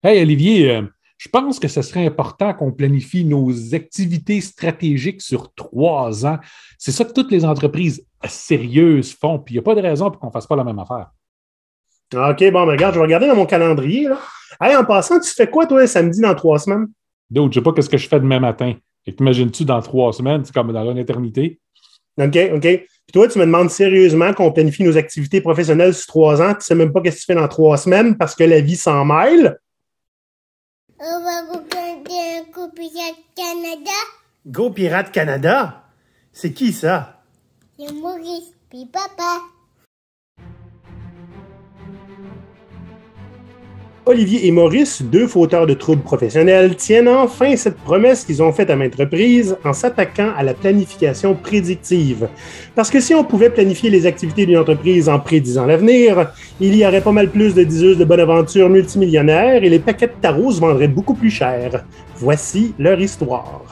Hey Olivier, je pense que ce serait important qu'on planifie nos activités stratégiques sur 3 ans. C'est ça que toutes les entreprises sérieuses font, puis il n'y a pas de raison pour qu'on ne fasse pas la même affaire. OK, bon, ben, regarde, je vais regarder dans mon calendrier, là. Hey, en passant, tu fais quoi, toi, samedi dans 3 semaines? D'autres, je ne sais pas ce que je fais demain matin. Et t'imagines-tu dans 3 semaines, c'est comme dans une éternité? OK, OK. Puis toi, tu me demandes sérieusement qu'on planifie nos activités professionnelles sur 3 ans. Tu ne sais même pas ce que tu fais dans 3 semaines parce que la vie s'en mêle. On va regarder un coup Pirate Canada. Go Pirate Canada? C'est qui ça? C'est Maurice, puis papa. Olivier et Maurice, deux fauteurs de troubles professionnels, tiennent enfin cette promesse qu'ils ont faite à maintes reprises en s'attaquant à la planification prédictive. Parce que si on pouvait planifier les activités d'une entreprise en prédisant l'avenir, il y aurait pas mal plus de diseuses de bonne aventure multimillionnaires et les paquets de tarots se vendraient beaucoup plus cher. Voici leur histoire.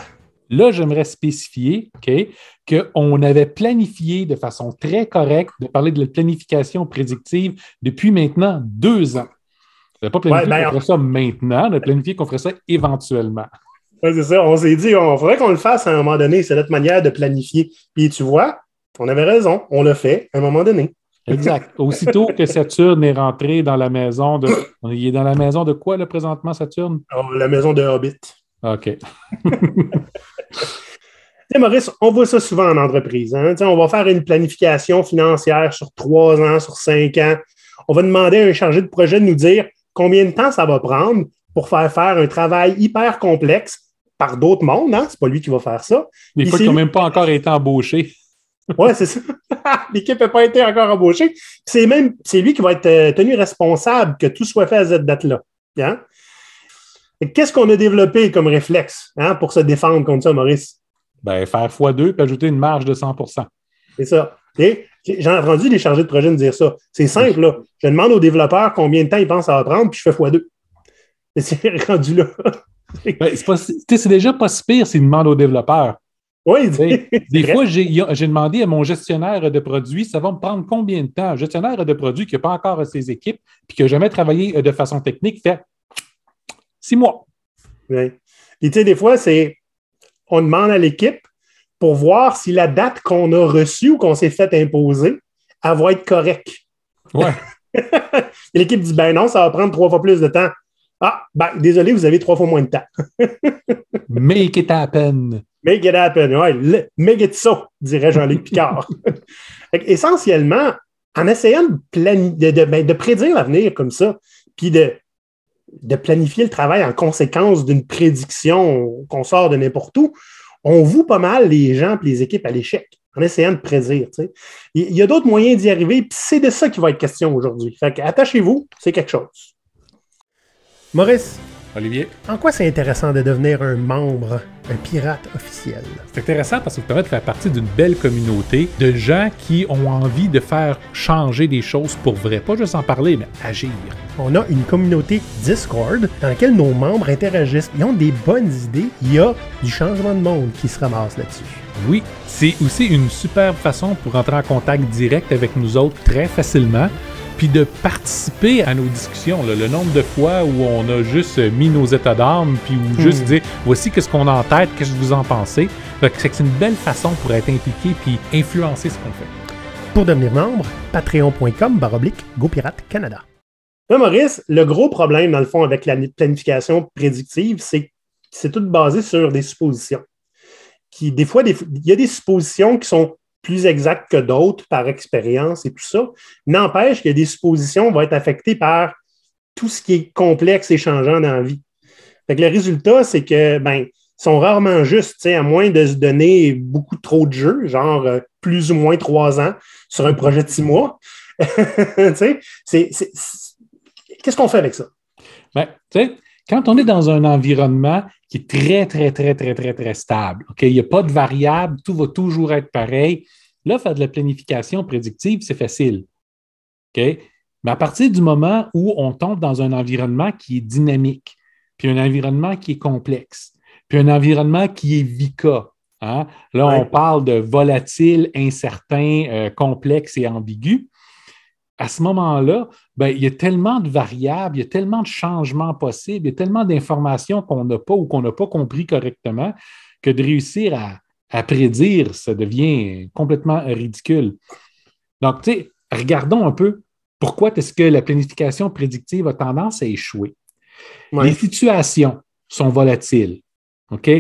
Là, j'aimerais spécifier qu'on avait planifié de façon très correcte de parler de la planification prédictive depuis maintenant 2 ans. On n'a pas planifié qu'on ferait ça maintenant, on a planifié qu'on ferait ça éventuellement. Ouais, c'est ça. On s'est dit, il faudrait qu'on le fasse à un moment donné. C'est notre manière de planifier. Puis tu vois, on avait raison. On l'a fait à un moment donné. Exact. Aussitôt que Saturne est rentré dans la maison de... Il est dans la maison de quoi, là, présentement, Saturne? La maison de Hobbit. OK. Maurice, on voit ça souvent en entreprise. Hein? On va faire une planification financière sur 3 ans, sur 5 ans. On va demander à un chargé de projet de nous dire combien de temps ça va prendre pour faire un travail hyper complexe par d'autres mondes. Hein? C'est pas lui qui va faire ça. Des fois, ils n'ont même pas encore été embauchés. Oui, c'est ça. L'équipe n'a pas été encore embauchée. C'est lui qui va être tenu responsable que tout soit fait à cette date-là. Hein? Qu'est-ce qu'on a développé comme réflexe pour se défendre contre ça, Maurice? Ben, faire x2 puis ajouter une marge de 100%. C'est ça. J'ai entendu les chargés de projet me dire ça. C'est simple, là. Je demande aux développeurs combien de temps ils pensent ça va prendre, puis je fais x2. C'est rendu là. Ben, c'est déjà pas si pire s'ils demandent aux développeurs. Oui, des fois, j'ai demandé à mon gestionnaire de produits, ça va me prendre combien de temps? Un gestionnaire de produits qui n'a pas encore ses équipes puis qui n'a jamais travaillé de façon technique fait 6 mois. Oui. Puis, tu sais, des fois, on demande à l'équipe pour voir si la date qu'on a reçue ou qu'on s'est fait imposer, elle va être correcte. Ouais. L'équipe dit, ben non, ça va prendre 3 fois plus de temps. Ah, ben, désolé, vous avez 3 fois moins de temps. Make it happen. Make it happen, ouais. Make it so, dirait Jean-Luc Picard. Essentiellement, en essayant de prédire l'avenir comme ça, puis de planifier le travail en conséquence d'une prédiction qu'on sort de n'importe où, on voue pas mal les gens et les équipes à l'échec en essayant de prédire. T'sais. Il y a d'autres moyens d'y arriver, puis c'est de ça qui va être question aujourd'hui. Fait attachez-vous, c'est quelque chose. Maurice. Olivier. En quoi c'est intéressant de devenir un membre, un pirate officiel? C'est intéressant parce que ça permet de faire partie d'une belle communauté de gens qui ont envie de faire changer des choses pour vrai. Pas juste en parler, mais agir. On a une communauté Discord dans laquelle nos membres interagissent. Ils ont des bonnes idées. Il y a du changement de monde qui se ramasse là-dessus. Oui, c'est aussi une superbe façon pour entrer en contact direct avec nous autres très facilement. Puis de participer à nos discussions. Là. Le nombre de fois où on a juste mis nos états d'âme, puis où juste dire voici qu'est-ce qu'on a en tête, qu'est-ce que vous en pensez. C'est une belle façon pour être impliqué puis influencer ce qu'on fait. Pour devenir membre, patreon.com/GoPirate Canada. Là, Maurice, le gros problème, dans le fond, avec la planification prédictive, c'est que c'est tout basé sur des suppositions. Des fois, il y a des suppositions qui sont plus exactes que d'autres par expérience et tout ça. N'empêche que des suppositions vont être affectées par tout ce qui est complexe et changeant dans la vie. Fait que le résultat, c'est que sont rarement justes, à moins de se donner beaucoup trop de jeux, genre plus ou moins 3 ans sur un projet de 6 mois. Qu'est-ce qu'on fait avec ça? Quand on est dans un environnement qui est très, très, très, très, très, très stable, il n'y a pas de variable, tout va toujours être pareil, là, faire de la planification prédictive, c'est facile. Mais à partir du moment où on tombe dans un environnement qui est dynamique, puis un environnement qui est complexe, puis un environnement qui est VICA, hein? Là, on parle de volatile, incertain, complexe et ambigu. à ce moment-là, ben, il y a tellement de variables, il y a tellement de changements possibles, il y a tellement d'informations qu'on n'a pas ou qu'on n'a pas compris correctement que de réussir à prédire, ça devient complètement ridicule. Donc, tu sais, regardons un peu pourquoi est-ce que la planification prédictive a tendance à échouer. Ouais. Les situations sont volatiles. OK?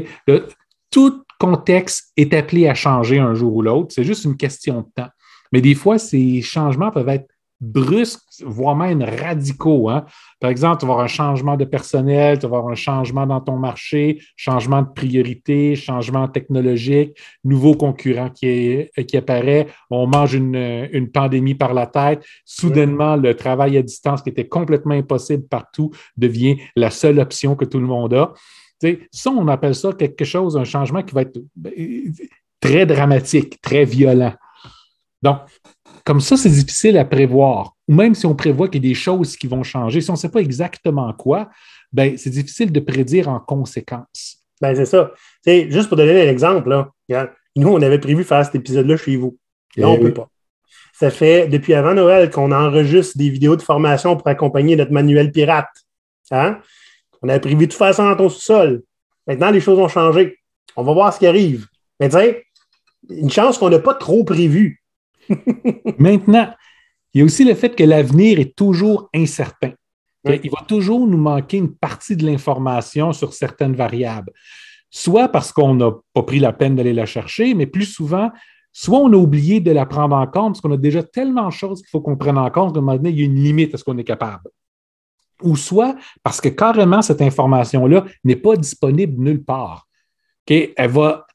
Tout contexte est appelé à changer un jour ou l'autre. C'est juste une question de temps. Mais des fois, ces changements peuvent être brusques, voire même radicaux. Hein? Par exemple, tu vas avoir un changement de personnel, tu vas avoir un changement dans ton marché, changement de priorité, changement technologique, nouveau concurrent qui apparaît, on mange une pandémie par la tête. Soudainement, le travail à distance qui était complètement impossible partout devient la seule option que tout le monde a. Ça, on appelle ça quelque chose, un changement qui va être très dramatique, très violent. Donc, comme ça, c'est difficile à prévoir. Ou même si on prévoit qu'il y a des choses qui vont changer, si on ne sait pas exactement quoi, ben, c'est difficile de prédire en conséquence. Ben, c'est ça. T'sais, juste pour donner un exemple, là, nous, on avait prévu faire cet épisode-là chez vous. Là, on ne peut pas. Ça fait depuis avant Noël qu'on enregistre des vidéos de formation pour accompagner notre manuel pirate. Hein? On avait prévu de faire ça dans ton sous-sol. Maintenant, les choses ont changé. On va voir ce qui arrive. Mais tu sais, une chance qu'on n'a pas trop prévu. Maintenant, il y a aussi le fait que l'avenir est toujours incertain. Oui. Il va toujours nous manquer une partie de l'information sur certaines variables. Soit parce qu'on n'a pas pris la peine d'aller la chercher, mais plus souvent, soit on a oublié de la prendre en compte parce qu'on a déjà tellement de choses qu'il faut qu'on prenne en compte qu'à un moment donné, il y a une limite à ce qu'on est capable. Ou soit parce que carrément, cette information-là n'est pas disponible nulle part. Okay? Elle va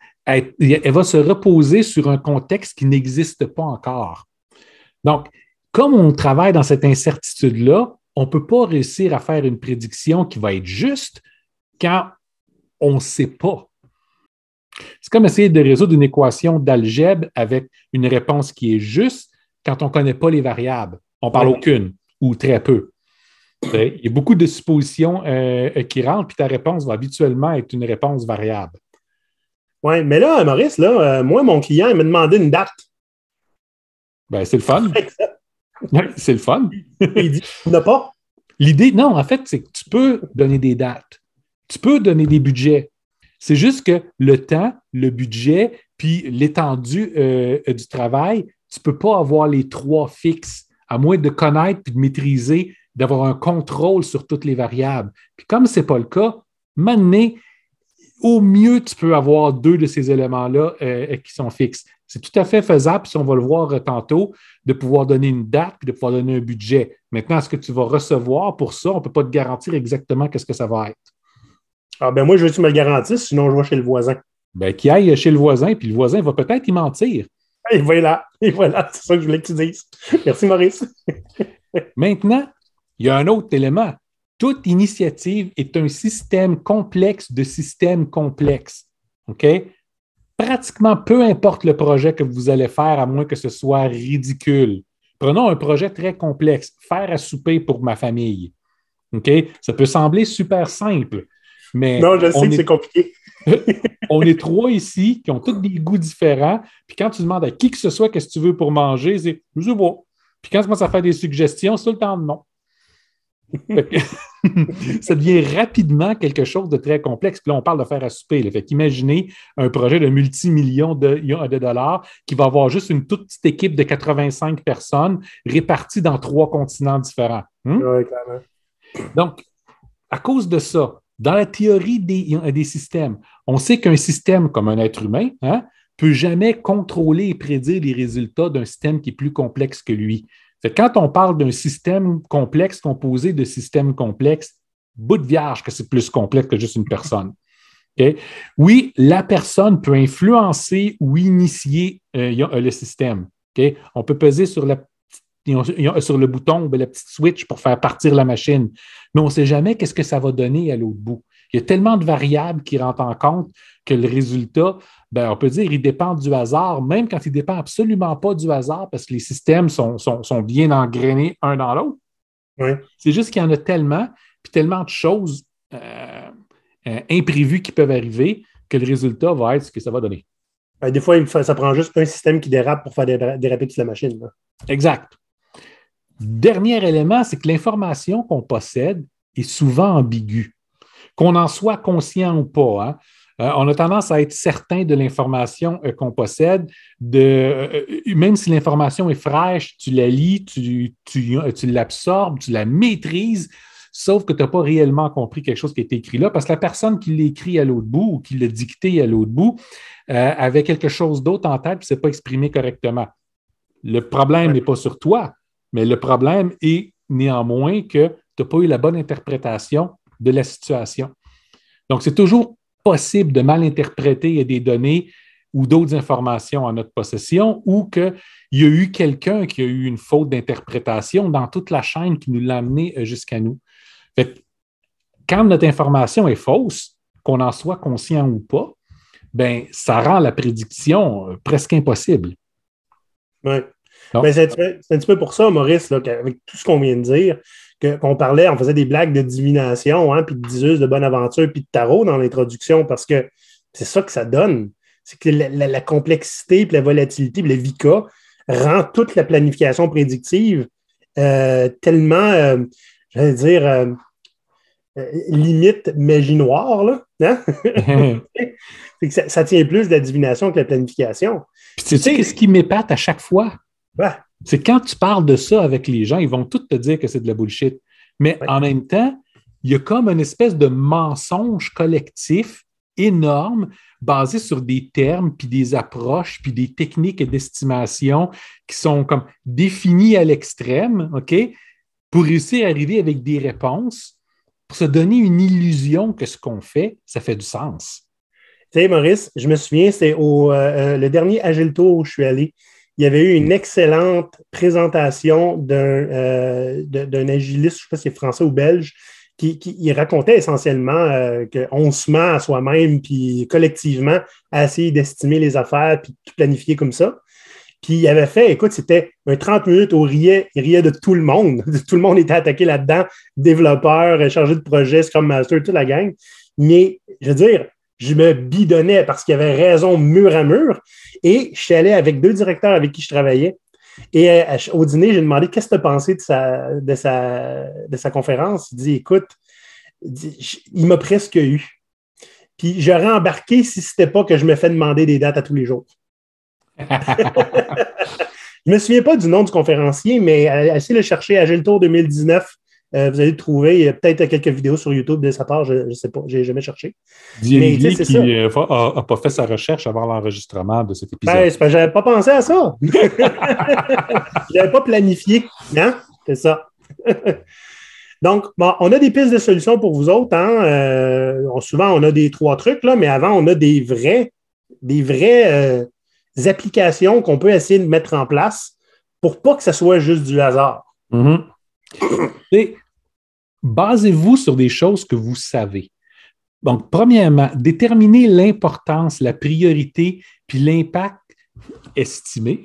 se reposer sur un contexte qui n'existe pas encore. Donc, comme on travaille dans cette incertitude-là, on ne peut pas réussir à faire une prédiction qui va être juste quand on ne sait pas. C'est comme essayer de résoudre une équation d'algèbre avec une réponse qui est juste quand on ne connaît pas les variables. On ne parle aucune ou très peu. Il y a beaucoup de suppositions qui rentrent, puis ta réponse va habituellement être une réponse variable. Oui, mais là, Maurice, là, moi, mon client, il m'a demandé une date. Ben, c'est le fun. C'est le fun. Il dit, il n'a pas. L'idée, non, en fait, c'est que tu peux donner des dates. Tu peux donner des budgets. C'est juste que le temps, le budget, puis l'étendue du travail, tu ne peux pas avoir les trois fixes, à moins de connaître puis de maîtriser, d'avoir un contrôle sur toutes les variables. Puis comme ce n'est pas le cas, maintenant, au mieux, tu peux avoir deux de ces éléments-là qui sont fixes. C'est tout à fait faisable, puis on va le voir tantôt, de pouvoir donner une date puis de pouvoir donner un budget. Maintenant, ce que tu vas recevoir pour ça, on ne peut pas te garantir exactement qu'est-ce que ça va être. Ah ben moi, je veux que tu me le garantisses, sinon je vais chez le voisin. Ben, qu'il aille chez le voisin, puis le voisin va peut-être y mentir. Et voilà, c'est ça que je voulais que tu dises. Merci, Maurice. Maintenant, il y a un autre élément. Toute initiative est un système complexe de systèmes complexes. OK? Pratiquement peu importe le projet que vous allez faire, à moins que ce soit ridicule. Prenons un projet très complexe, faire à souper pour ma famille. OK? Ça peut sembler super simple, mais... Non, je sais que c'est compliqué. On est trois ici qui ont tous des goûts différents. Puis quand tu demandes à qui que ce soit qu'est-ce que tu veux pour manger, c'est « je sais pas ». Puis quand tu commences à faire des suggestions, c'est tout le temps de non. Ça devient rapidement quelque chose de très complexe. Puis là, on parle de faire à souper. Là. Fait qu'imaginez un projet de multimillions de dollars qui va avoir juste une toute petite équipe de 85 personnes réparties dans 3 continents différents. Oui, clairement. Donc, à cause de ça, dans la théorie des systèmes, on sait qu'un système comme un être humain peut jamais contrôler et prédire les résultats d'un système qui est plus complexe que lui. Fait que quand on parle d'un système complexe composé de systèmes complexes, bout de vierge que c'est plus complexe que juste une personne. Okay? Oui, la personne peut influencer ou initier le système. Okay? On peut peser sur le bouton ou la petite switch pour faire partir la machine, mais on ne sait jamais qu'est-ce que ça va donner à l'autre bout. Il y a tellement de variables qui rentrent en compte que le résultat, on peut dire, il dépend du hasard, même quand il ne dépend absolument pas du hasard parce que les systèmes sont bien engrainés un dans l'autre. Oui. C'est juste qu'il y en a tellement, puis tellement de choses imprévues qui peuvent arriver que le résultat va être ce que ça va donner. Des fois, ça prend juste un système qui dérape pour faire déraper toute la machine. Là. Exact. Dernier élément, c'est que l'information qu'on possède est souvent ambiguë, qu'on en soit conscient ou pas. Hein. On a tendance à être certain de l'information qu'on possède, même si l'information est fraîche, tu la lis, tu l'absorbes, tu la maîtrises, sauf que tu n'as pas réellement compris quelque chose qui a été écrit là, parce que la personne qui l'a écrit à l'autre bout ou qui l'a dicté à l'autre bout avait quelque chose d'autre en tête et ne s'est pas exprimé correctement. Le problème n'est pas sur toi, mais le problème est néanmoins que tu n'as pas eu la bonne interprétation de la situation. Donc, c'est toujours possible de mal interpréter des données ou d'autres informations en notre possession ou qu'il y a eu quelqu'un qui a eu une faute d'interprétation dans toute la chaîne qui nous l'a amené jusqu'à nous. Fait que, quand notre information est fausse, qu'on en soit conscient ou pas, ben, ça rend la prédiction presque impossible. Oui. Ben, c'est un petit peu pour ça, Maurice, là, avec tout ce qu'on vient de dire, qu'on parlait, on faisait des blagues de divination, hein, puis de diseuse de bonne aventure, puis de tarot dans l'introduction, parce que c'est ça que ça donne. C'est que la complexité, puis la volatilité, puis le VICA rend toute la planification prédictive tellement, j'allais dire, limite magie noire, là. Hein? C'est que ça tient plus de la divination que la planification. Puis tu sais, qu'est-ce qui m'épate à chaque fois? Ouais. C'est quand tu parles de ça avec les gens, ils vont tous te dire que c'est de la bullshit. Mais en même temps, il y a comme une espèce de mensonge collectif énorme basé sur des termes, puis des approches, puis des techniques d'estimation qui sont comme définies à l'extrême, OK, pour réussir à arriver avec des réponses, pour se donner une illusion que ce qu'on fait, ça fait du sens. Tu sais, Maurice, je me souviens, c'est le dernier Agile Tour où je suis allé. Il y avait eu une excellente présentation d'un agiliste, je ne sais pas si c'est français ou belge, qui racontait essentiellement qu'on se ment à soi-même, puis collectivement, à essayer d'estimer les affaires, puis tout planifier comme ça. Puis il avait fait, écoute, c'était un 30 minutes où il riait de tout le monde. Tout le monde était attaqué là-dedans, développeurs, chargés de projet, Scrum Master, toute la gang. Mais, je veux dire, je me bidonnais parce qu'il avait raison mur à mur. Et je suis allé avec 2 directeurs avec qui je travaillais. Et au dîner, j'ai demandé qu'est-ce que tu as pensé de sa conférence. Il dit, écoute, il m'a presque eu. Puis j'aurais embarqué si ce n'était pas que je me fais demander des dates à tous les jours. Je ne me souviens pas du nom du conférencier, mais essayez de le chercher, Agile Tour 2019. Vous allez le trouver. Il y a peut-être quelques vidéos sur YouTube de sa part, je ne sais pas, je n'ai jamais cherché. Olivier qui n'a pas fait sa recherche avant l'enregistrement de cet épisode. Ben, c'est parce que je n'avais pas pensé à ça. Je n'avais pas planifié. Hein? C'est ça. Donc, bon, on a des pistes de solutions pour vous autres. Hein? Souvent, on a des 3 trucs, là, mais avant, on a des vraies applications qu'on peut essayer de mettre en place pour pas que ce soit juste du hasard. Mm-hmm. Et basez-vous sur des choses que vous savez. Donc, premièrement, déterminez l'importance, la priorité, puis l'impact estimé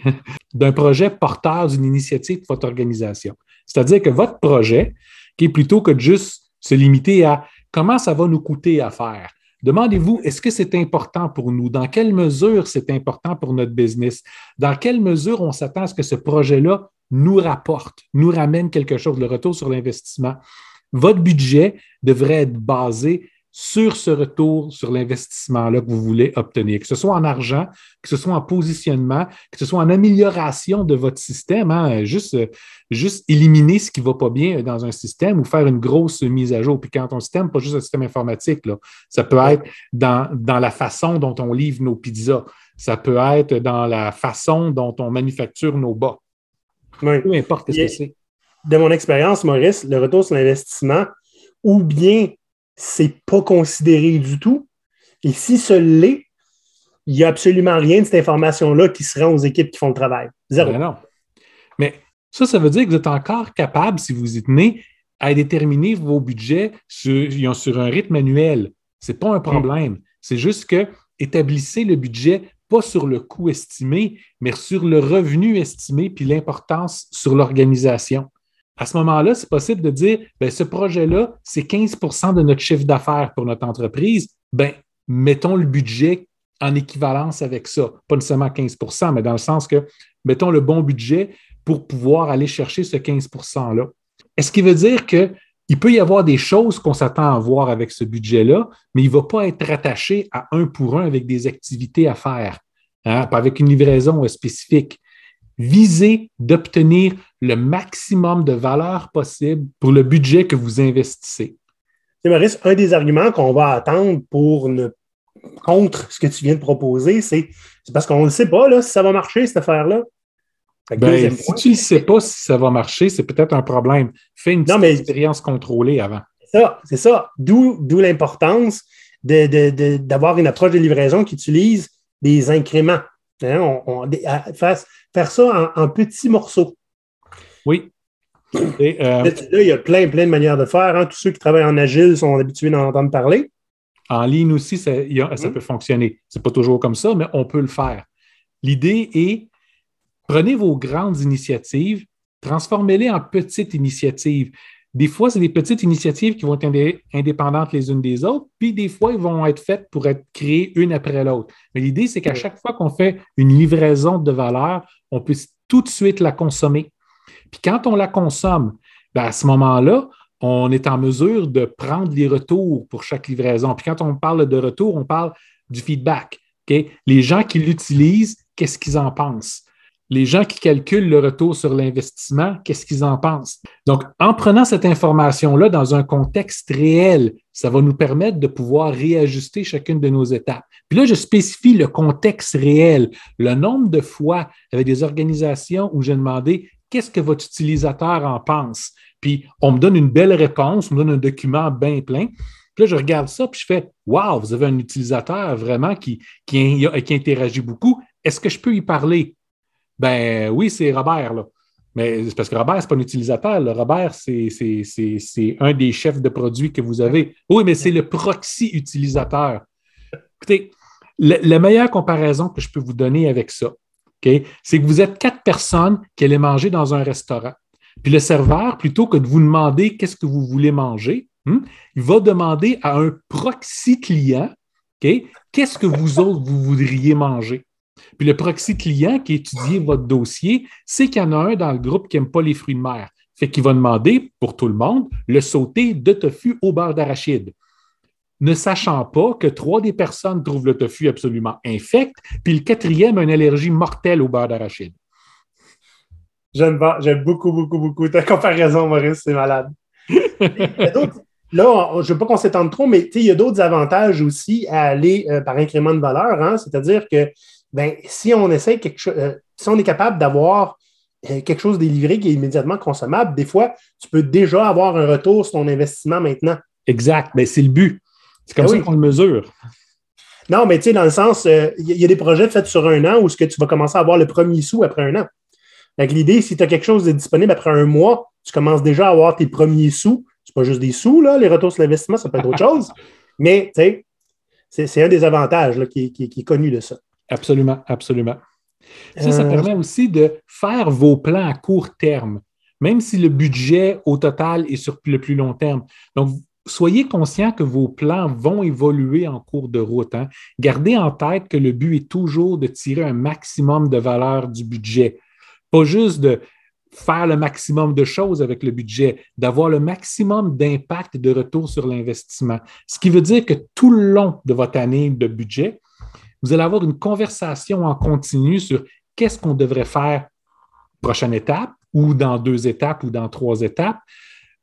d'un projet porteur d'une initiative de votre organisation. C'est-à-dire que votre projet, qui est plutôt que de juste se limiter à comment ça va nous coûter à faire, demandez-vous, est-ce que c'est important pour nous? Dans quelle mesure c'est important pour notre business? Dans quelle mesure on s'attend à ce que ce projet-là nous rapporte, nous ramène quelque chose, le retour sur l'investissement? Votre budget devrait être basé sur ce retour sur l'investissement-là que vous voulez obtenir, que ce soit en argent, que ce soit en positionnement, que ce soit en amélioration de votre système, hein, juste éliminer ce qui ne va pas bien dans un système ou faire une grosse mise à jour. Puis quand on système, pas juste un système informatique, là, ça peut être dans la façon dont on livre nos pizzas, ça peut être dans la façon dont on manufacture nos bas. Oui. Peu importe ce que c'est. De mon expérience, Maurice, le retour sur l'investissement, ou bien c'est pas considéré du tout, et si ce l'est, il n'y a absolument rien de cette information-là qui se rend aux équipes qui font le travail. Zéro. Ben non. Mais ça veut dire que vous êtes encore capable, si vous y tenez, à déterminer vos budgets sur un rythme annuel. Ce n'est pas un problème. C'est juste que établissez le budget pas sur le coût estimé, mais sur le revenu estimé puis l'importance sur l'organisation. À ce moment-là, c'est possible de dire, bien, ce projet-là, c'est 15 % de notre chiffre d'affaires pour notre entreprise. Bien, mettons le budget en équivalence avec ça. Pas nécessairement 15 %, mais dans le sens que mettons le bon budget pour pouvoir aller chercher ce 15 %-là. Est-ce qui veut dire qu'il peut y avoir des choses qu'on s'attend à voir avec ce budget-là, mais il ne va pas être rattaché à 1 pour 1 avec des activités à faire, hein, pas avec une livraison spécifique. Visez d'obtenir le maximum de valeur possible pour le budget que vous investissez. Maurice, un des arguments qu'on va attendre contre ce que tu viens de proposer, c'est parce qu'on ne sait pas là, si ça va marcher, cette affaire-là. Si tu ne sais pas si ça va marcher, c'est peut-être un problème. Fais une petite expérience contrôlée avant. C'est ça. D'où l'importance d'avoir une approche de livraison qui utilise des incréments. Hein, faire ça en petits morceaux. Oui. Et, là, il y a plein de manières de faire. Hein. Tous ceux qui travaillent en agile sont habitués d'en entendre parler. En ligne aussi, ça peut fonctionner. Ce n'est pas toujours comme ça, mais on peut le faire. L'idée est, prenez vos grandes initiatives, transformez-les en petites initiatives. Des fois, c'est des petites initiatives qui vont être indépendantes les unes des autres, puis des fois, ils vont être faites pour être créées une après l'autre. Mais l'idée, c'est qu'à chaque fois qu'on fait une livraison de valeur, on puisse tout de suite la consommer. Puis quand on la consomme, à ce moment-là, on est en mesure de prendre les retours pour chaque livraison. Puis quand on parle de retour, on parle du feedback. Okay? Les gens qui l'utilisent, qu'est-ce qu'ils en pensent? Les gens qui calculent le retour sur l'investissement, qu'est-ce qu'ils en pensent? Donc, en prenant cette information-là dans un contexte réel, ça va nous permettre de pouvoir réajuster chacune de nos étapes. Puis là, je spécifie le contexte réel, le nombre de fois avec des organisations où j'ai demandé qu'est-ce que votre utilisateur en pense? Puis, on me donne une belle réponse, on me donne un document bien plein. Puis là, je regarde ça, puis je fais « Wow, vous avez un utilisateur vraiment qui interagit beaucoup. Est-ce que je peux y parler? » Ben oui, c'est Robert, là. Mais c'est parce que Robert, ce n'est pas un utilisateur. Là. Robert, c'est un des chefs de produits que vous avez. Oui, mais c'est le proxy utilisateur. Écoutez, la meilleure comparaison que je peux vous donner avec ça, okay, c'est que vous êtes 4 personnes qui allaient manger dans un restaurant. Puis le serveur, plutôt que de vous demander qu'est-ce que vous voulez manger, il va demander à un proxy client, okay, qu'est-ce que vous autres, vous voudriez manger. Puis le proxy client qui étudie votre dossier, c'est qu'il y en a un dans le groupe qui n'aime pas les fruits de mer. Fait qu'il va demander, pour tout le monde, le sauté de tofu au beurre d'arachide. Ne sachant pas que 3 des personnes trouvent le tofu absolument infect, puis le 4e a une allergie mortelle au beurre d'arachide. J'aime beaucoup ta comparaison, Maurice, c'est malade. Là, je ne veux pas qu'on s'étende trop, mais il y a d'autres avantages aussi à aller par incrément de valeur, hein? C'est-à-dire que si on essaie si on est capable d'avoir quelque chose délivré qui est immédiatement consommable, des fois, tu peux déjà avoir un retour sur ton investissement maintenant. Exact, mais c'est le but. C'est comme ça qu'on le mesure. Non, mais tu sais, dans le sens, il y a des projets faits sur 1 an où tu vas commencer à avoir le premier sou après 1 an. Donc, l'idée, si tu as quelque chose de disponible après 1 mois, tu commences déjà à avoir tes premiers sous. C'est pas juste des sous, là, les retours sur l'investissement, ça peut être autre chose. Mais, tu sais, c'est un des avantages là, qui est connu de ça. Absolument, absolument. Ça permet aussi de faire vos plans à court terme, même si le budget au total est sur le plus long terme. Donc, soyez conscient que vos plans vont évoluer en cours de route. Hein. Gardez en tête que le but est toujours de tirer un maximum de valeur du budget. Pas juste de faire le maximum de choses avec le budget, d'avoir le maximum d'impact et de retour sur l'investissement. Ce qui veut dire que tout le long de votre année de budget, vous allez avoir une conversation en continu sur qu'est-ce qu'on devrait faire prochaine étape ou dans 2 étapes ou dans 3 étapes,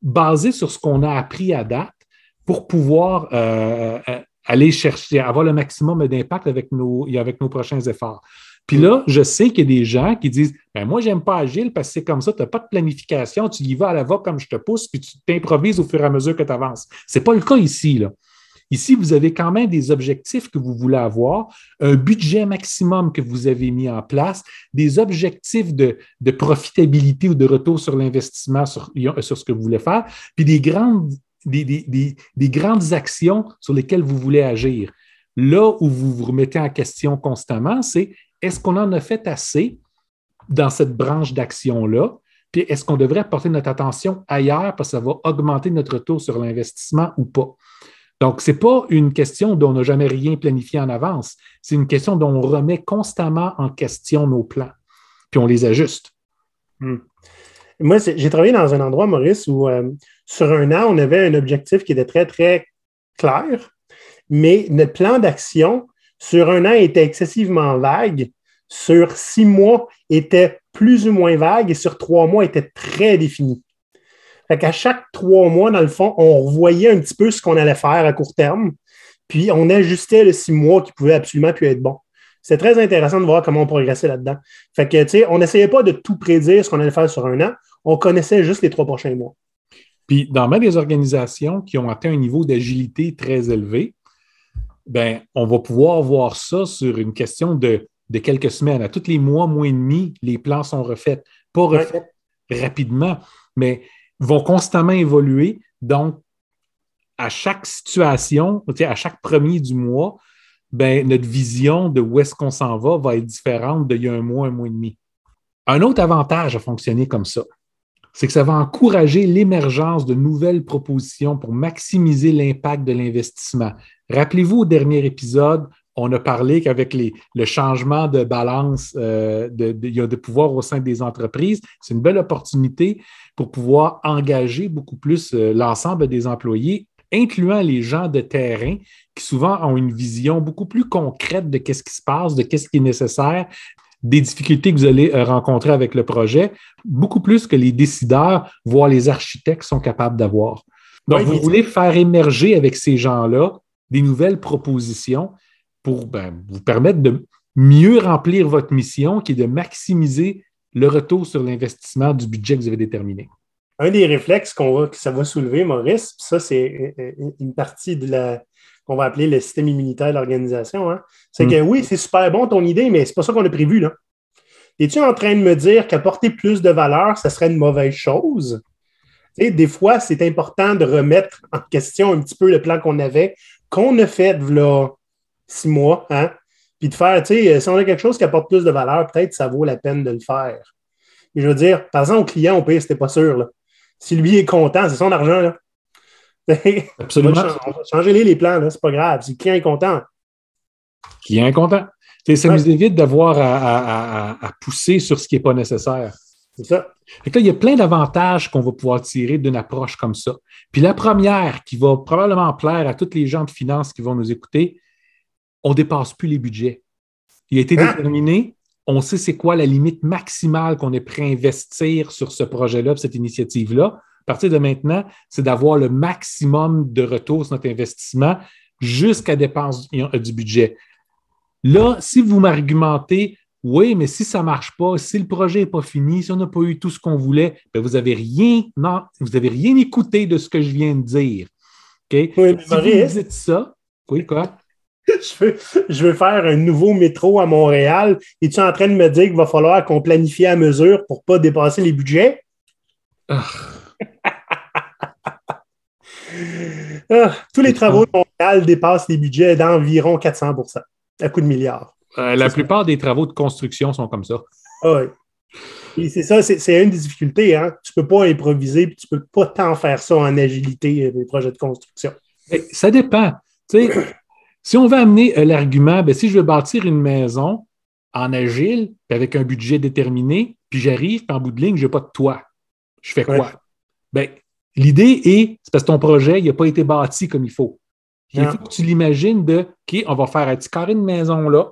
basé sur ce qu'on a appris à date pour pouvoir aller chercher, avoir le maximum d'impact avec nos prochains efforts. Puis là, je sais qu'il y a des gens qui disent moi, je n'aime pas Agile parce que c'est comme ça, tu n'as pas de planification, tu y vas à la va comme je te pousse, puis tu t'improvises au fur et à mesure que tu avances. Ce n'est pas le cas ici, là. Ici, vous avez quand même des objectifs que vous voulez avoir, un budget maximum que vous avez mis en place, des objectifs de profitabilité ou de retour sur l'investissement sur ce que vous voulez faire, puis des grandes actions sur lesquelles vous voulez agir. Là où vous vous remettez en question constamment, c'est est-ce qu'on en a fait assez dans cette branche d'action-là? Puis est-ce qu'on devrait porter notre attention ailleurs parce que ça va augmenter notre retour sur l'investissement ou pas? Donc, ce n'est pas une question dont on n'a jamais rien planifié en avance. C'est une question dont on remet constamment en question nos plans, puis on les ajuste. Hmm. Moi, j'ai travaillé dans un endroit, Maurice, où sur un an, on avait un objectif qui était très, très clair, mais notre plan d'action sur un an était excessivement vague, sur 6 mois était plus ou moins vague et sur 3 mois était très défini. Fait qu'à chaque 3 mois, dans le fond, on revoyait un petit peu ce qu'on allait faire à court terme, puis on ajustait le 6 mois qui pouvait absolument plus être bon. C'est très intéressant de voir comment on progressait là-dedans. Fait que, tu sais, on n'essayait pas de tout prédire ce qu'on allait faire sur un an. On connaissait juste les 3 prochains mois. Puis, dans même des organisations qui ont atteint un niveau d'agilité très élevé, ben, on va pouvoir voir ça sur une question de quelques semaines. À tous les mois et demi, les plans sont refaits. Pas refaits rapidement, mais vont constamment évoluer. Donc, à chaque situation, à chaque premier du mois, ben, notre vision de où est-ce qu'on s'en va être différente d'il y a un mois et demi. Un autre avantage à fonctionner comme ça, c'est que ça va encourager l'émergence de nouvelles propositions pour maximiser l'impact de l'investissement. Rappelez-vous, au dernier épisode, on a parlé qu'avec le changement de balance de pouvoir au sein des entreprises, c'est une belle opportunité pour pouvoir engager beaucoup plus l'ensemble des employés, incluant les gens de terrain qui souvent ont une vision beaucoup plus concrète de qu'est-ce qui se passe, de qu'est-ce qui est nécessaire, des difficultés que vous allez rencontrer avec le projet, beaucoup plus que les décideurs, voire les architectes sont capables d'avoir. Donc, vous voulez faire émerger avec ces gens-là des nouvelles propositions pour vous permettre de mieux remplir votre mission, qui est de maximiser le retour sur l'investissement du budget que vous avez déterminé. Un des réflexes que ça va soulever, Maurice, ça, c'est une partie qu'on va appeler le système immunitaire de l'organisation. Hein? C'est que oui, c'est super bon ton idée, mais c'est pas ça qu'on a prévu. Là. Es-tu en train de me dire qu'apporter plus de valeur, ça serait une mauvaise chose? Tu sais, des fois, c'est important de remettre en question un petit peu le plan qu'on a fait là, 6 mois, hein? Puis de faire, tu sais, si on a quelque chose qui apporte plus de valeur, peut-être ça vaut la peine de le faire. Et je veux dire, par exemple, au client, au pire, c'était pas sûr. Là. Si lui est content, c'est son argent. Là. Absolument. On va changer les plans, là, c'est pas grave. Si le client est content. Le client est content. Ça nous évite d'avoir à pousser sur ce qui n'est pas nécessaire. C'est ça. Fait que là, il y a plein d'avantages qu'on va pouvoir tirer d'une approche comme ça. Puis la première, qui va probablement plaire à tous les gens de finance qui vont nous écouter, on ne dépasse plus les budgets. Il a été déterminé. On sait c'est quoi la limite maximale qu'on est prêt à investir sur ce projet-là, cette initiative-là. À partir de maintenant, c'est d'avoir le maximum de retour sur notre investissement jusqu'à dépense du budget. Là, si vous m'argumentez, oui, mais si ça ne marche pas, si le projet n'est pas fini, si on n'a pas eu tout ce qu'on voulait, bien, vous n'avez rien écouté de ce que je viens de dire. Okay? Oui, si vous me dites ça, oui, quoi? Je veux faire un nouveau métro à Montréal. Es-tu en train de me dire qu'il va falloir qu'on planifie à mesure pour ne pas dépasser les budgets? Tous les travaux de Montréal dépassent les budgets d'environ 400% à coût de milliards. La plupart des travaux de construction sont comme ça. Oui. Et c'est ça, c'est une des difficultés. Hein? Tu ne peux pas improviser et tu ne peux pas tant faire ça en agilité, les projets de construction. Mais ça dépend. Tu sais, si on veut amener l'argument, si je veux bâtir une maison en agile, puis avec un budget déterminé, puis j'arrive, puis en bout de ligne, je n'ai pas de toit. Je fais quoi? L'idée est, c'est parce que ton projet n'a pas été bâti comme il faut. Il faut que tu l'imagines de, OK, on va faire un petit carré de maison là,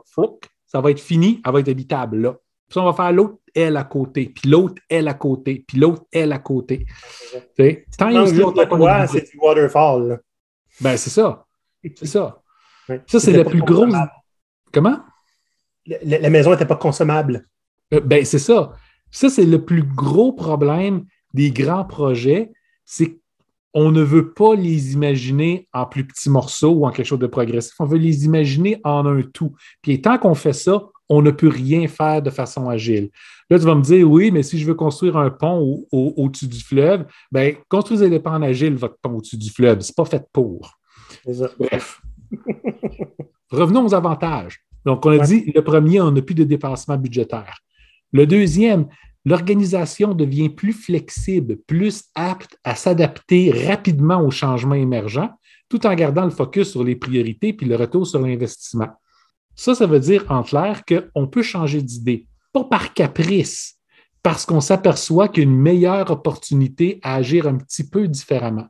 ça va être fini, elle va être habitable là. Puis on va faire l'autre aile à côté, puis l'autre aile à côté, puis l'autre aile à côté. Tant c'est du waterfall. Ben, c'est ça. C'est ça. Ça, c'est la plus grosse. Comment? La maison n'était pas consommable. Ben, c'est ça. Ça, c'est le plus gros problème des grands projets, c'est qu'on ne veut pas les imaginer en plus petits morceaux ou en quelque chose de progressif. On veut les imaginer en un tout. Puis tant qu'on fait ça, on ne peut rien faire de façon agile. Là, tu vas me dire, oui, mais si je veux construire un pont au-dessus du fleuve, bien, construisez le pont en agile, votre pont au-dessus du fleuve. Ce n'est pas fait pour. Bref. Revenons aux avantages. Donc, on a dit, le premier, on n'a plus de dépassement budgétaire. Le deuxième, l'organisation devient plus flexible, plus apte à s'adapter rapidement aux changements émergents, tout en gardant le focus sur les priorités puis le retour sur l'investissement. Ça veut dire, en clair, qu'on peut changer d'idée, pas par caprice, parce qu'on s'aperçoit qu'il y a une meilleure opportunité à agir un petit peu différemment.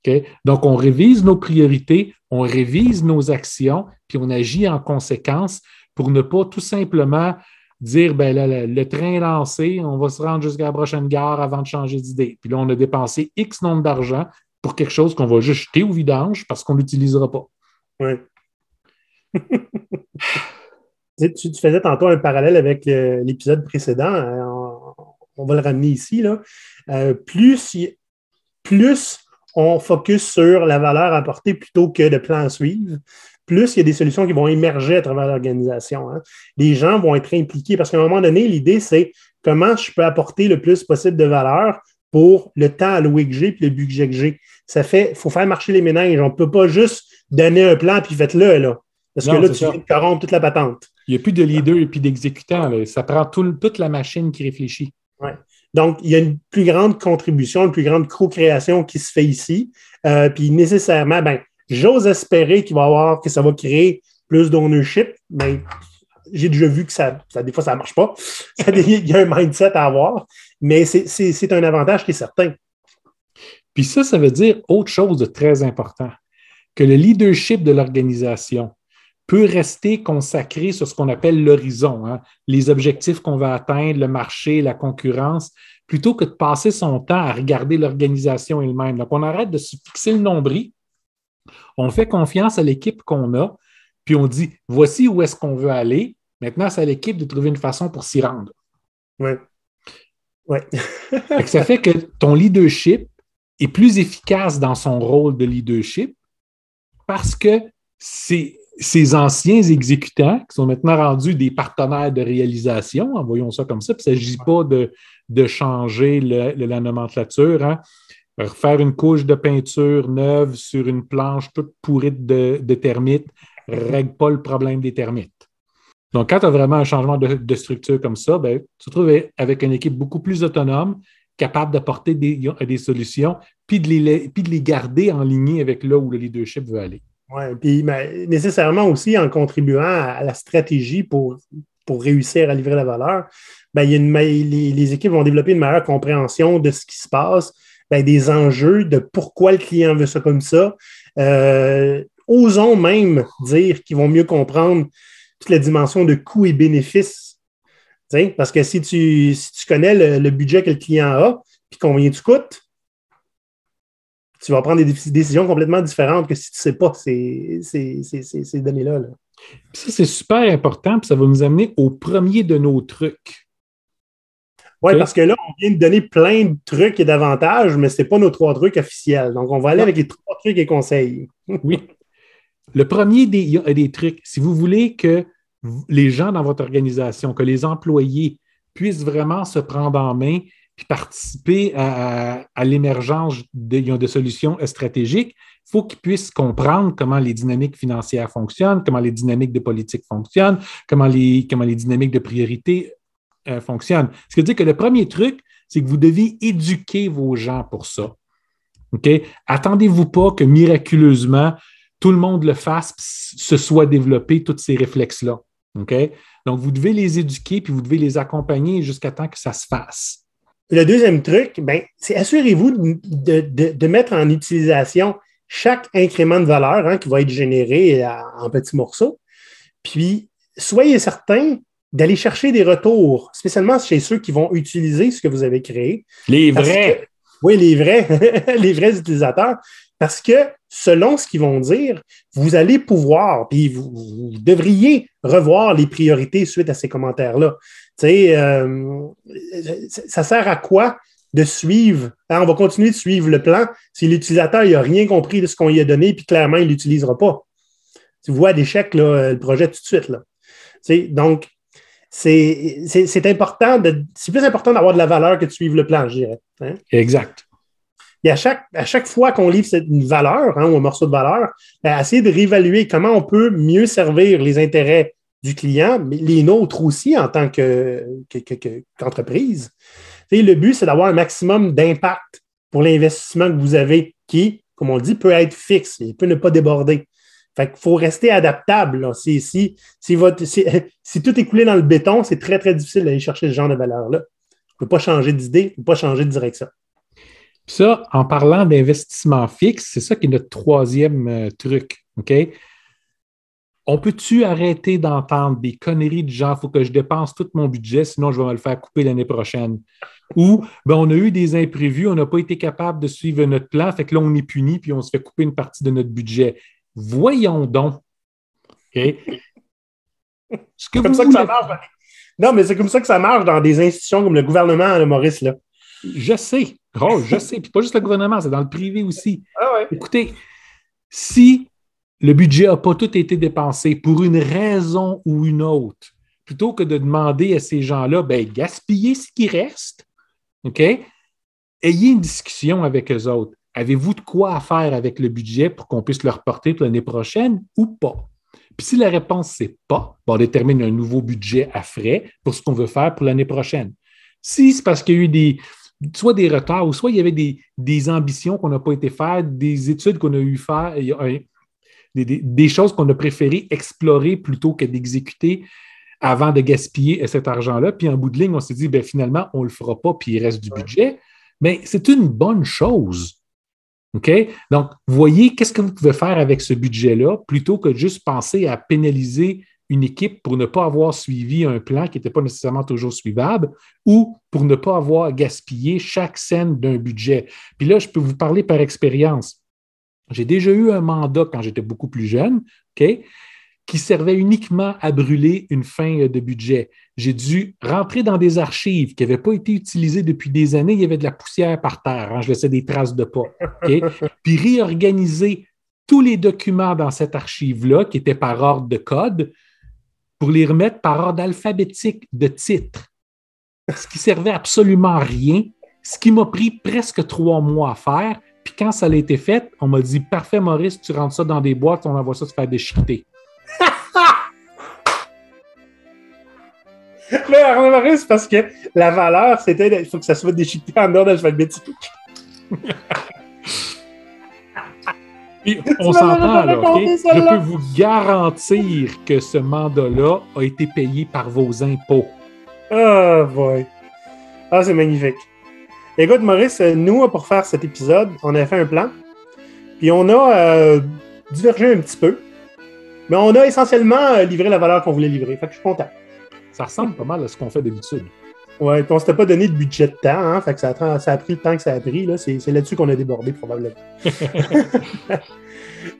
Okay? Donc, on révise nos priorités, on révise nos actions, puis on agit en conséquence pour ne pas tout simplement dire, ben là, le train est lancé, on va se rendre jusqu'à la prochaine gare avant de changer d'idée. Puis là, on a dépensé X nombre d'argent pour quelque chose qu'on va juste jeter au vidange parce qu'on ne l'utilisera pas. Oui. Tu faisais tantôt un parallèle avec l'épisode précédent. On va le ramener ici. Là. Plus on focus sur la valeur apportée plutôt que le plan à suivre, plus il y a des solutions qui vont émerger à travers l'organisation. Hein. Les gens vont être impliqués parce qu'à un moment donné, l'idée, c'est comment je peux apporter le plus possible de valeur pour le temps alloué que j'ai et le but que j'ai. Il faut faire marcher les ménages. On ne peut pas juste donner un plan puis faites-le. Là. Parce que là, tu viens de corrompre toute la patente. Il n'y a plus de leader et puis d'exécutant. Là. Ça prend toute la machine qui réfléchit. Ouais. Donc, il y a une plus grande contribution, une plus grande co-création qui se fait ici. Puis nécessairement, j'ose espérer que ça va créer plus d'ownership, mais j'ai déjà vu que ça des fois, ça ne marche pas. Il y a un mindset à avoir, mais c'est un avantage qui est certain. Puis ça veut dire autre chose de très important, que le leadership de l'organisation peut rester consacré sur ce qu'on appelle l'horizon, hein, les objectifs qu'on va atteindre, le marché, la concurrence, plutôt que de passer son temps à regarder l'organisation elle-même. Donc, on arrête de se fixer le nombril, on fait confiance à l'équipe qu'on a, puis on dit, voici où est-ce qu'on veut aller. Maintenant, c'est à l'équipe de trouver une façon pour s'y rendre. Oui. Ouais. Ça fait que ton leadership est plus efficace dans son rôle de leadership parce que ces anciens exécutants qui sont maintenant rendus des partenaires de réalisation, voyons ça comme ça, puis il ne s'agit pas de changer la nomenclature, hein. Refaire une couche de peinture neuve sur une planche toute pourrie de termites ne règle pas le problème des termites. Donc, quand tu as vraiment un changement de structure comme ça, tu te trouves avec une équipe beaucoup plus autonome, capable d'apporter des solutions, puis de les garder en ligne avec là où le leadership veut aller. Oui, puis nécessairement aussi en contribuant à la stratégie pour réussir à livrer la valeur, les équipes vont développer une meilleure compréhension de ce qui se passe, des enjeux, de pourquoi le client veut ça comme ça. Osons même dire qu'ils vont mieux comprendre toute la dimension de coûts et bénéfices. T'sais, parce que si tu connais le budget que le client a, puis combien tu coûtes, tu vas prendre des décisions complètement différentes que si tu ne sais pas ces données-là. Là. Ça, c'est super important, puis ça va nous amener au premier de nos trucs. Oui, parce que là, on vient de donner plein de trucs et d'avantages, mais ce n'est pas nos 3 trucs officiels. Donc, on va aller avec les 3 trucs et conseils. Oui. Le premier des trucs, si vous voulez que les gens dans votre organisation, que les employés puissent vraiment se prendre en main puis participer à l'émergence de solutions stratégiques, il faut qu'ils puissent comprendre comment les dynamiques financières fonctionnent, comment les dynamiques de politique fonctionnent, comment les dynamiques de priorité fonctionnent. Ce qui veut dire que le premier truc, c'est que vous devez éduquer vos gens pour ça. Okay? Attendez-vous pas que miraculeusement, tout le monde le fasse, se soit développé tous ces réflexes-là. Okay? Donc, vous devez les éduquer puis vous devez les accompagner jusqu'à temps que ça se fasse. Le deuxième truc, c'est assurez-vous de mettre en utilisation chaque incrément de valeur qui va être généré en petits morceaux. Puis, soyez certains d'aller chercher des retours, spécialement chez ceux qui vont utiliser ce que vous avez créé. Les vrais. Oui, les vrais, les vrais utilisateurs. Parce que selon ce qu'ils vont dire, vous allez pouvoir, puis vous devriez revoir les priorités suite à ces commentaires-là. Tu sais, ça sert à quoi de suivre? On va continuer de suivre le plan si l'utilisateur n'a rien compris de ce qu'on lui a donné, puis clairement, il ne l'utilisera pas. Tu vois l'échec, le projet tout de suite. Là. Tu sais, donc, c'est important, c'est plus important d'avoir de la valeur que de suivre le plan, je dirais. Hein? Exact. Et à chaque fois qu'on livre une valeur ou un morceau de valeur, essayer de réévaluer comment on peut mieux servir les intérêts du client, mais les nôtres aussi en tant qu'entreprise. Le but, c'est d'avoir un maximum d'impact pour l'investissement que vous avez qui, comme on le dit, peut être fixe, il peut ne pas déborder. Fait qu'il faut rester adaptable. Là. Si tout est coulé dans le béton, c'est très, très difficile d'aller chercher ce genre de valeur-là. ne peux pas changer d'idée, ou pas changer de direction. Puis ça, en parlant d'investissement fixe, c'est ça qui est notre troisième truc. OK? On peut-tu arrêter d'entendre des conneries du genre, il faut que je dépense tout mon budget, sinon je vais me le faire couper l'année prochaine? Ou, on a eu des imprévus, on n'a pas été capable de suivre notre plan, fait que là, on est puni, puis on se fait couper une partie de notre budget. Voyons donc. OK? C'est comme ça que ça marche. Non, mais c'est comme ça que ça marche dans des institutions comme le gouvernement, là, Maurice, là. Je sais. Oh, je sais. Puis pas juste le gouvernement, c'est dans le privé aussi. Ah ouais. Écoutez, si le budget n'a pas tout été dépensé pour une raison ou une autre, plutôt que de demander à ces gens-là, gaspillez ce qui reste, OK? Ayez une discussion avec eux autres. Avez-vous de quoi faire avec le budget pour qu'on puisse le reporter pour l'année prochaine ou pas? Puis si la réponse, c'est pas, on détermine un nouveau budget à frais pour ce qu'on veut faire pour l'année prochaine. Si c'est parce qu'il y a eu soit des retards ou soit il y avait des ambitions qu'on n'a pas été faire, des études qu'on a eu faire, des choses qu'on a préféré explorer plutôt que d'exécuter avant de gaspiller cet argent-là. Puis en bout de ligne, on s'est dit, finalement, on ne le fera pas, puis il reste du budget. Mais c'est une bonne chose. OK? Donc, voyez qu'est-ce que vous pouvez faire avec ce budget-là plutôt que de juste penser à pénaliser une équipe pour ne pas avoir suivi un plan qui n'était pas nécessairement toujours suivable ou pour ne pas avoir gaspillé chaque scène d'un budget. Puis là, je peux vous parler par expérience. J'ai déjà eu un mandat quand j'étais beaucoup plus jeune, OK, qui servait uniquement à brûler une fin de budget. J'ai dû rentrer dans des archives qui n'avaient pas été utilisées depuis des années. Il y avait de la poussière par terre. Je laissais des traces de pas. Okay? Puis réorganiser tous les documents dans cette archive-là, qui étaient par ordre de code, pour les remettre par ordre alphabétique de titre. Ce qui servait absolument à rien, ce qui m'a pris presque 3 mois à faire. Puis quand ça a été fait, on m'a dit « Parfait, Maurice, tu rentres ça dans des boîtes, on envoie ça se faire déchiqueter. » Mais Maurice, parce que la valeur, c'était il faut que ça soit déchiqueté en ordre alphabétique. Puis, on s'entend, là, OK? Je peux vous garantir que ce mandat-là a été payé par vos impôts. Ah, boy. Ah, c'est magnifique. Écoute, Maurice, nous, pour faire cet épisode, on a fait un plan. Puis on a divergé un petit peu. Mais on a essentiellement livré la valeur qu'on voulait livrer. Fait que je suis content. Ça ressemble pas mal à ce qu'on fait d'habitude. Ouais, puis on s'était pas donné de budget de temps, hein, fait que ça a pris le temps que ça a pris. Là. C'est là-dessus qu'on a débordé, probablement.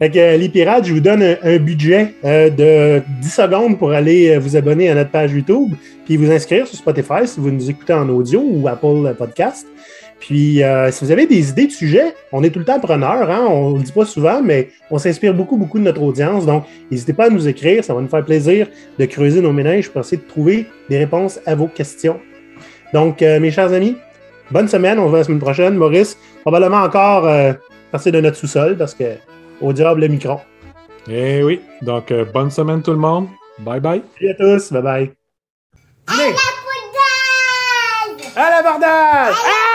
Fait que, les pirates, je vous donne un budget de 10 secondes pour aller vous abonner à notre page YouTube, puis vous inscrire sur Spotify si vous nous écoutez en audio ou Apple Podcast. Puis, si vous avez des idées de sujets, on est tout le temps preneurs, hein? On ne le dit pas souvent, mais on s'inspire beaucoup de notre audience. Donc, n'hésitez pas à nous écrire, ça va nous faire plaisir de creuser nos méninges pour essayer de trouver des réponses à vos questions. Donc, mes chers amis, bonne semaine, on se voit la semaine prochaine. Maurice, probablement encore partir de notre sous-sol, parce que au diable le micron. Eh oui, donc bonne semaine tout le monde. Bye bye. Salut à tous, bye bye. À l'abordage! À l'abordage! Ah!